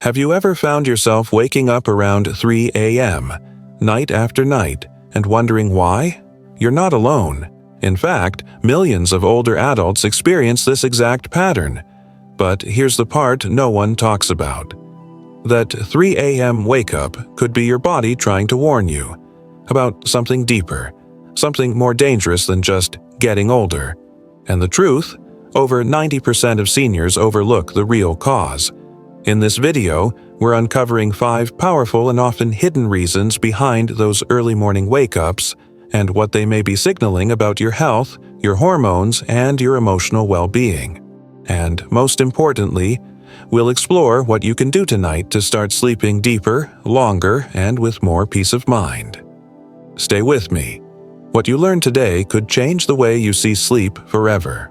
Have you ever found yourself waking up around 3 a.m., night after night, and wondering why? You're not alone. In fact, millions of older adults experience this exact pattern. But here's the part no one talks about. That 3 a.m. wake-up could be your body trying to warn you about something deeper, something more dangerous than just getting older. And the truth? Over 90% of seniors overlook the real cause. In this video, we're uncovering 5 powerful and often hidden reasons behind those early morning wake-ups and what they may be signaling about your health, your hormones, and your emotional well-being. And most importantly, we'll explore what you can do tonight to start sleeping deeper, longer, and with more peace of mind. Stay with me. What you learn today could change the way you see sleep forever.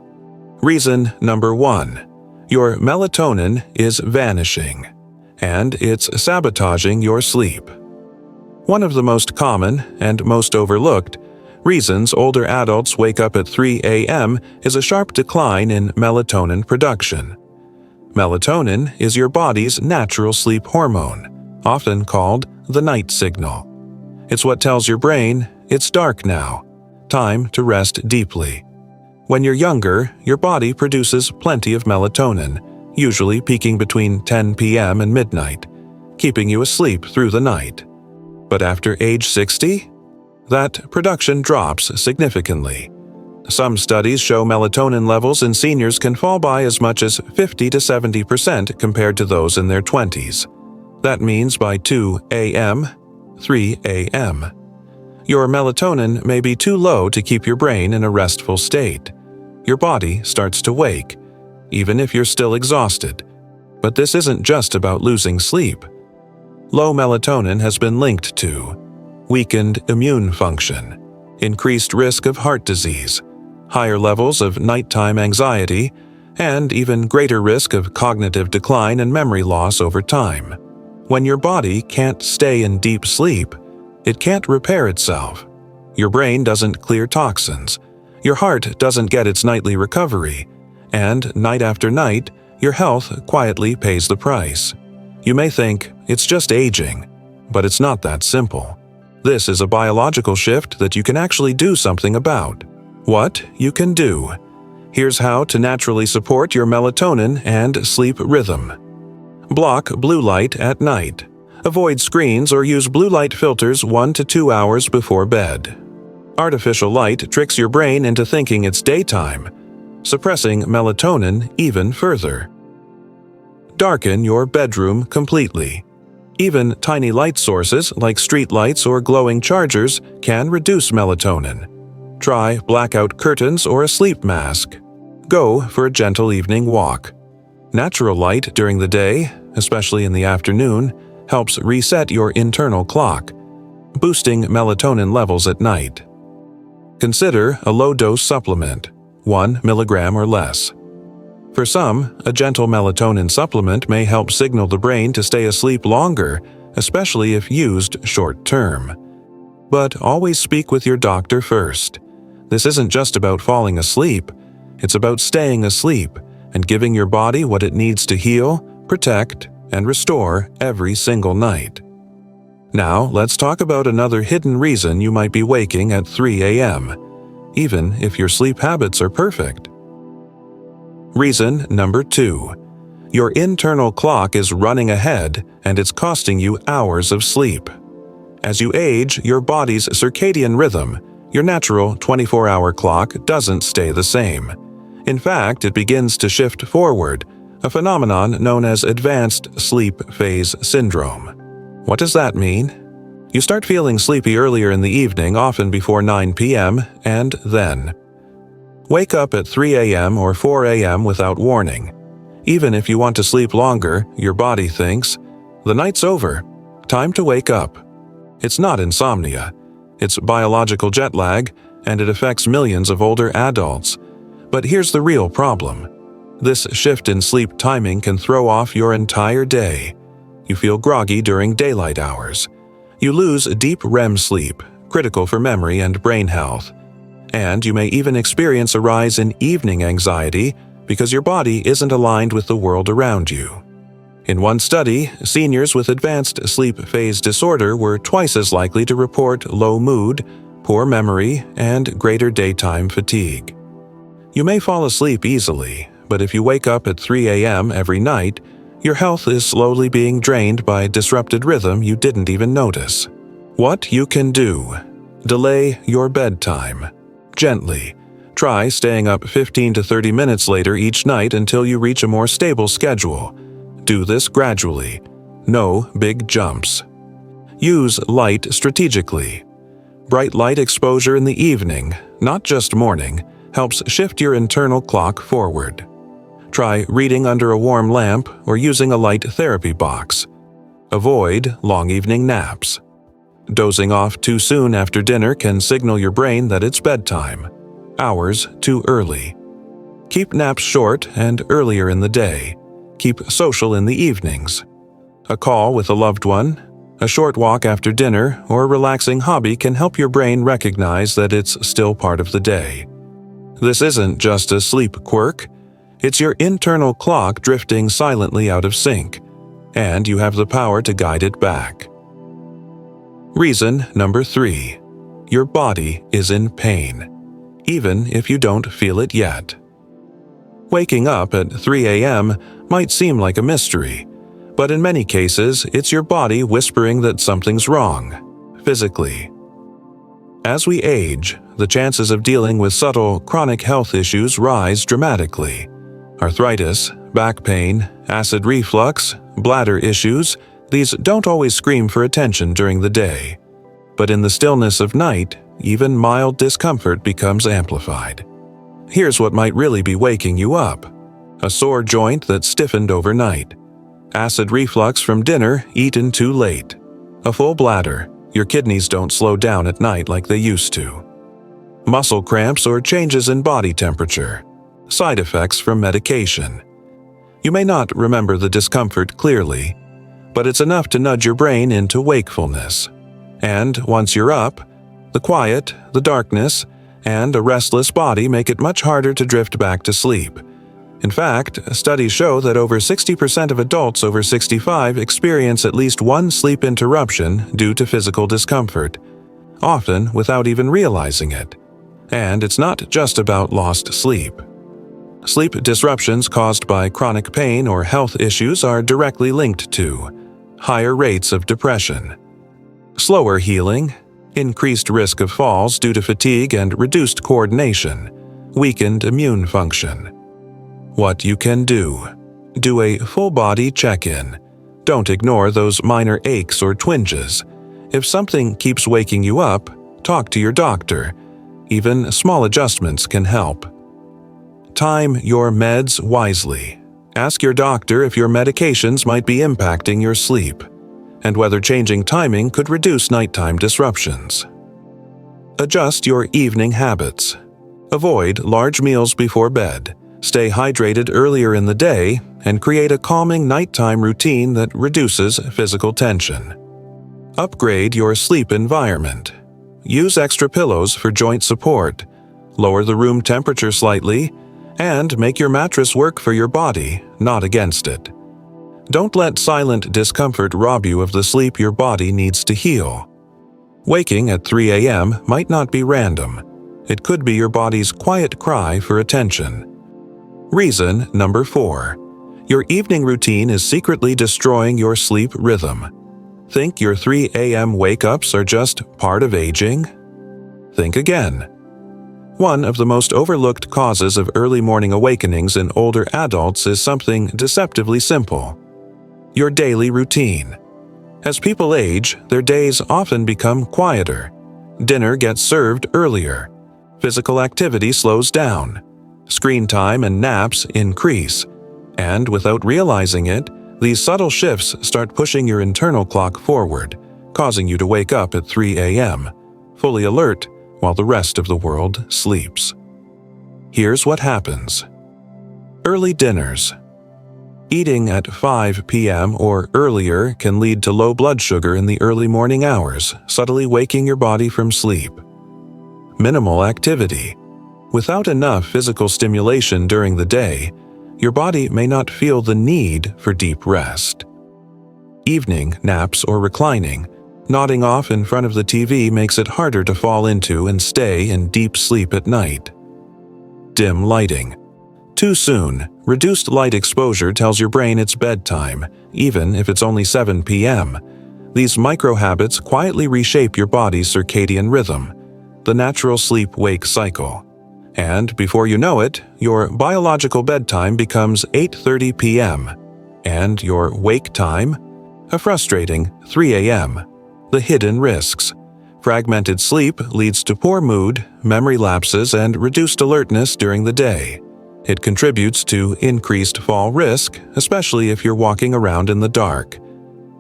Reason number 1. Your melatonin is vanishing, and it's sabotaging your sleep. One of the most common and most overlooked reasons older adults wake up at 3 a.m. is a sharp decline in melatonin production. Melatonin is your body's natural sleep hormone, often called the night signal. It's what tells your brain, it's dark now, time to rest deeply. When you're younger, your body produces plenty of melatonin, usually peaking between 10 p.m. and midnight, keeping you asleep through the night. But after age 60, that production drops significantly. Some studies show melatonin levels in seniors can fall by as much as 50 to 70% compared to those in their 20s. That means by 2 a.m., 3 a.m. Your melatonin may be too low to keep your brain in a restful state. Your body starts to wake, even if you're still exhausted. But this isn't just about losing sleep. Low melatonin has been linked to weakened immune function, increased risk of heart disease, higher levels of nighttime anxiety, and even greater risk of cognitive decline and memory loss over time. When your body can't stay in deep sleep, it can't repair itself. Your brain doesn't clear toxins. Your heart doesn't get its nightly recovery. And night after night, your health quietly pays the price. You may think it's just aging, but it's not that simple. This is a biological shift that you can actually do something about. What you can do. Here's how to naturally support your melatonin and sleep rhythm. Block blue light at night. Avoid screens or use blue light filters 1 to 2 hours before bed. Artificial light tricks your brain into thinking it's daytime, suppressing melatonin even further. Darken your bedroom completely. Even tiny light sources like street lights or glowing chargers can reduce melatonin. Try blackout curtains or a sleep mask. Go for a gentle evening walk. Natural light during the day, especially in the afternoon, helps reset your internal clock, boosting melatonin levels at night. Consider a low-dose supplement, 1 milligram or less. For some, a gentle melatonin supplement may help signal the brain to stay asleep longer, especially if used short-term. But always speak with your doctor first. This isn't just about falling asleep, it's about staying asleep and giving your body what it needs to heal, protect, and restore every single night. Now, let's talk about another hidden reason you might be waking at 3 a.m., even if your sleep habits are perfect. Reason number 2. Your internal clock is running ahead and it's costing you hours of sleep. As you age, your body's circadian rhythm, your natural 24-hour clock, doesn't stay the same. In fact, it begins to shift forward, a phenomenon known as advanced sleep phase syndrome. What does that mean? You start feeling sleepy earlier in the evening, often before 9 p.m., and then wake up at 3 a.m. or 4 a.m. without warning. Even if you want to sleep longer, your body thinks, the night's over, time to wake up. It's not insomnia. It's biological jet lag, and it affects millions of older adults. But here's the real problem. This shift in sleep timing can throw off your entire day. You feel groggy during daylight hours. You lose deep REM sleep, critical for memory and brain health. And you may even experience a rise in evening anxiety because your body isn't aligned with the world around you. In one study, seniors with advanced sleep phase disorder were twice as likely to report low mood, poor memory, and greater daytime fatigue. You may fall asleep easily, but if you wake up at 3 a.m. every night, your health is slowly being drained by disrupted rhythm you didn't even notice. What you can do: delay your bedtime. Gently. Try staying up 15 to 30 minutes later each night until you reach a more stable schedule. Do this gradually. No big jumps. Use light strategically. Bright light exposure in the evening, not just morning, helps shift your internal clock forward. Try reading under a warm lamp or using a light therapy box. Avoid long evening naps. Dozing off too soon after dinner can signal your brain that it's bedtime. Hours too early. Keep naps short and earlier in the day. Keep social in the evenings. A call with a loved one, a short walk after dinner, or a relaxing hobby can help your brain recognize that it's still part of the day. This isn't just a sleep quirk. It's your internal clock drifting silently out of sync, and you have the power to guide it back. Reason number 3. Your body is in pain, even if you don't feel it yet. Waking up at 3 a.m. might seem like a mystery, but in many cases, it's your body whispering that something's wrong, physically. As we age, the chances of dealing with subtle chronic health issues rise dramatically. Arthritis, back pain, acid reflux, bladder issues, these don't always scream for attention during the day. But in the stillness of night, even mild discomfort becomes amplified. Here's what might really be waking you up: a sore joint that stiffened overnight, acid reflux from dinner eaten too late, a full bladder, your kidneys don't slow down at night like they used to, muscle cramps or changes in body temperature, side effects from medication. You may not remember the discomfort clearly, but it's enough to nudge your brain into wakefulness. And once you're up, the quiet, the darkness, and a restless body make it much harder to drift back to sleep. In fact, studies show that over 60% of adults over 65 experience at least one sleep interruption due to physical discomfort, often without even realizing it. And it's not just about lost sleep. Sleep disruptions caused by chronic pain or health issues are directly linked to higher rates of depression, slower healing, increased risk of falls due to fatigue and reduced coordination, weakened immune function. What you can do: do a full-body check-in. Don't ignore those minor aches or twinges. If something keeps waking you up, talk to your doctor. Even small adjustments can help. Time your meds wisely. Ask your doctor if your medications might be impacting your sleep, and whether changing timing could reduce nighttime disruptions. Adjust your evening habits. Avoid large meals before bed. Stay hydrated earlier in the day, and create a calming nighttime routine that reduces physical tension. Upgrade your sleep environment. Use extra pillows for joint support. Lower the room temperature slightly, and make your mattress work for your body, not against it. Don't let silent discomfort rob you of the sleep your body needs to heal. Waking at 3 a.m. might not be random. It could be your body's quiet cry for attention. Reason number 4. Your evening routine is secretly destroying your sleep rhythm. Think your 3 a.m. wake-ups are just part of aging? Think again. One of the most overlooked causes of early morning awakenings in older adults is something deceptively simple: your daily routine. As people age, their days often become quieter. Dinner gets served earlier. Physical activity slows down. Screen time and naps increase. And without realizing it, these subtle shifts start pushing your internal clock forward, causing you to wake up at 3 a.m., fully alert while the rest of the world sleeps. Here's what happens. Early dinners. Eating at 5 p.m. or earlier can lead to low blood sugar in the early morning hours, subtly waking your body from sleep. Minimal activity. Without enough physical stimulation during the day, your body may not feel the need for deep rest. Evening naps or reclining, nodding off in front of the TV makes it harder to fall into and stay in deep sleep at night. Dim lighting. Too soon, reduced light exposure tells your brain it's bedtime, even if it's only 7 p.m. These micro-habits quietly reshape your body's circadian rhythm, the natural sleep-wake cycle. And before you know it, your biological bedtime becomes 8:30 p.m. and your wake time, a frustrating 3 a.m. The hidden risks. Fragmented sleep leads to poor mood, memory lapses, and reduced alertness during the day. It contributes to increased fall risk, especially if you're walking around in the dark.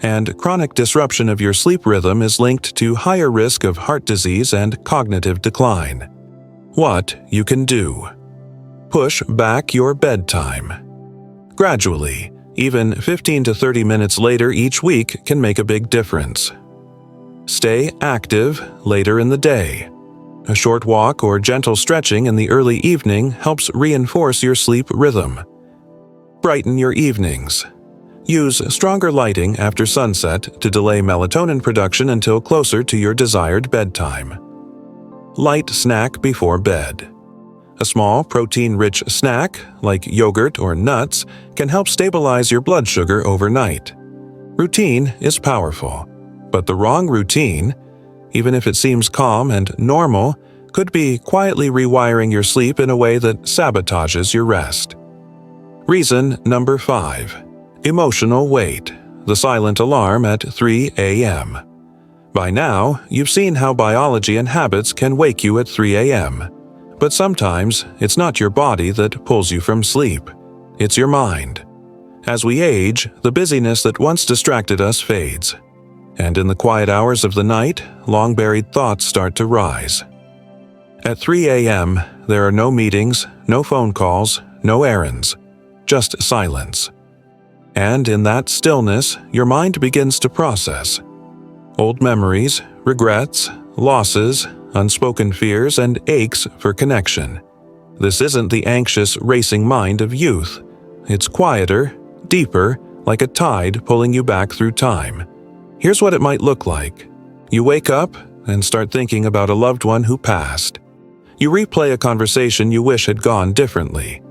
And chronic disruption of your sleep rhythm is linked to higher risk of heart disease and cognitive decline. What you can do. Push back your bedtime. Gradually, even 15 to 30 minutes later each week can make a big difference. Stay active later in the day. A short walk or gentle stretching in the early evening helps reinforce your sleep rhythm. Brighten your evenings. Use stronger lighting after sunset to delay melatonin production until closer to your desired bedtime. Light snack before bed. A small protein-rich snack, like yogurt or nuts, can help stabilize your blood sugar overnight. Routine is powerful, but the wrong routine, even if it seems calm and normal, could be quietly rewiring your sleep in a way that sabotages your rest. Reason number 5. Emotional weight, the silent alarm at 3 a.m. By now, you've seen how biology and habits can wake you at 3 a.m. But sometimes, it's not your body that pulls you from sleep. It's your mind. As we age, the busyness that once distracted us fades. And in the quiet hours of the night, long-buried thoughts start to rise. At 3 a.m., there are no meetings, no phone calls, no errands, just silence. And in that stillness, your mind begins to process. Old memories, regrets, losses, unspoken fears, and aches for connection. This isn't the anxious, racing mind of youth. It's quieter, deeper, like a tide pulling you back through time. Here's what it might look like. You wake up and start thinking about a loved one who passed. You replay a conversation you wish had gone differently.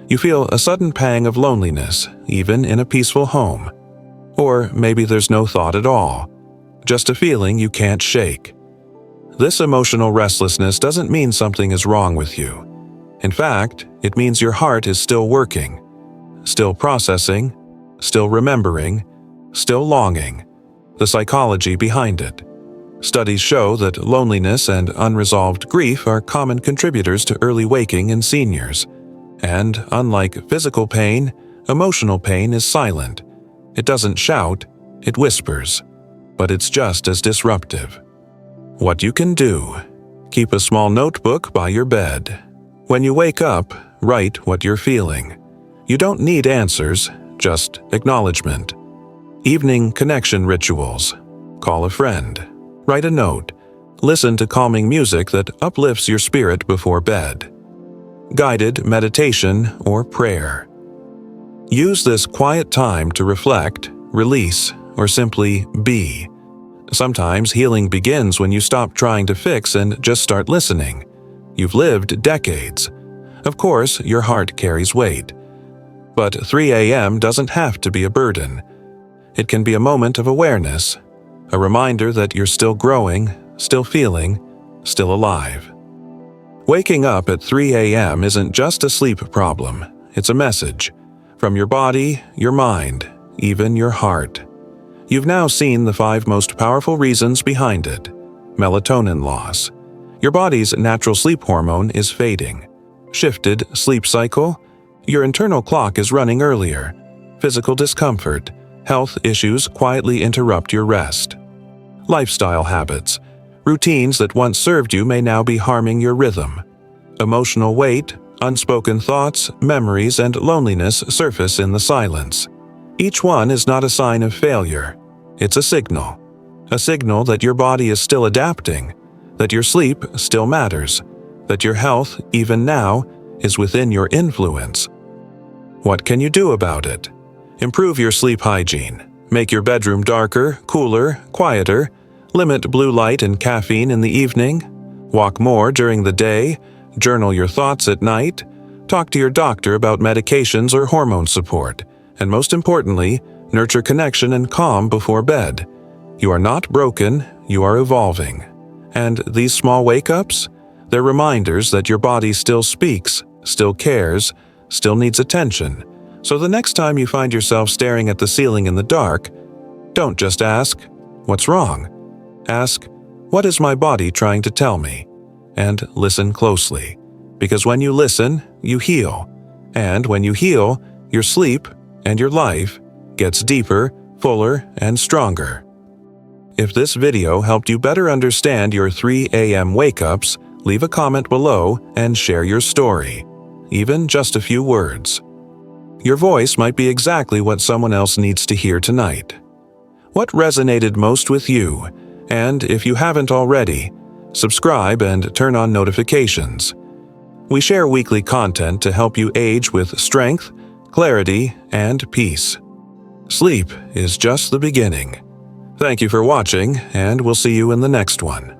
You feel a sudden pang of loneliness, even in a peaceful home. Or maybe there's no thought at all, just a feeling you can't shake. This emotional restlessness doesn't mean something is wrong with you. In fact, it means your heart is still working, still processing, still remembering, still longing. The psychology behind it. Studies show that loneliness and unresolved grief are common contributors to early waking in seniors. And unlike physical pain, emotional pain is silent. It doesn't shout, it whispers. But it's just as disruptive. What you can do. Keep a small notebook by your bed. When you wake up, write what you're feeling. You don't need answers, just acknowledgement. Evening connection rituals. Call a friend. Write a note. Listen to calming music that uplifts your spirit before bed. Guided meditation or prayer. Use this quiet time to reflect, release, or simply be. Sometimes healing begins when you stop trying to fix and just start listening. You've lived decades. Of course, your heart carries weight. But 3 a.m. doesn't have to be a burden. It can be a moment of awareness, a reminder that you're still growing, still feeling, still alive. Waking up at 3 a.m. isn't just a sleep problem, it's a message. From your body, your mind, even your heart. You've now seen the 5 most powerful reasons behind it. Melatonin loss. Your body's natural sleep hormone is fading. Shifted sleep cycle. Your internal clock is running earlier. Physical discomfort. Health issues quietly interrupt your rest. Lifestyle habits. Routines that once served you may now be harming your rhythm. Emotional weight, unspoken thoughts, memories, and loneliness surface in the silence. Each one is not a sign of failure. It's a signal. A signal that your body is still adapting, that your sleep still matters, that your health, even now, is within your influence. What can you do about it? Improve your sleep hygiene. Make your bedroom darker, cooler, quieter. Limit blue light and caffeine in the evening. Walk more during the day. Journal your thoughts at night. Talk to your doctor about medications or hormone support. And most importantly, nurture connection and calm before bed. You are not broken, you are evolving. And these small wake-ups? They're reminders that your body still speaks, still cares, still needs attention. So the next time you find yourself staring at the ceiling in the dark, don't just ask, "What's wrong?" Ask, "What is my body trying to tell me?" And listen closely. Because when you listen, you heal. And when you heal, your sleep and your life gets deeper, fuller, and stronger. If this video helped you better understand your 3 a.m. wake-ups, leave a comment below and share your story, even just a few words. Your voice might be exactly what someone else needs to hear tonight. What resonated most with you? And if you haven't already, subscribe and turn on notifications. We share weekly content to help you age with strength, clarity, and peace. Sleep is just the beginning. Thank you for watching, and we'll see you in the next one.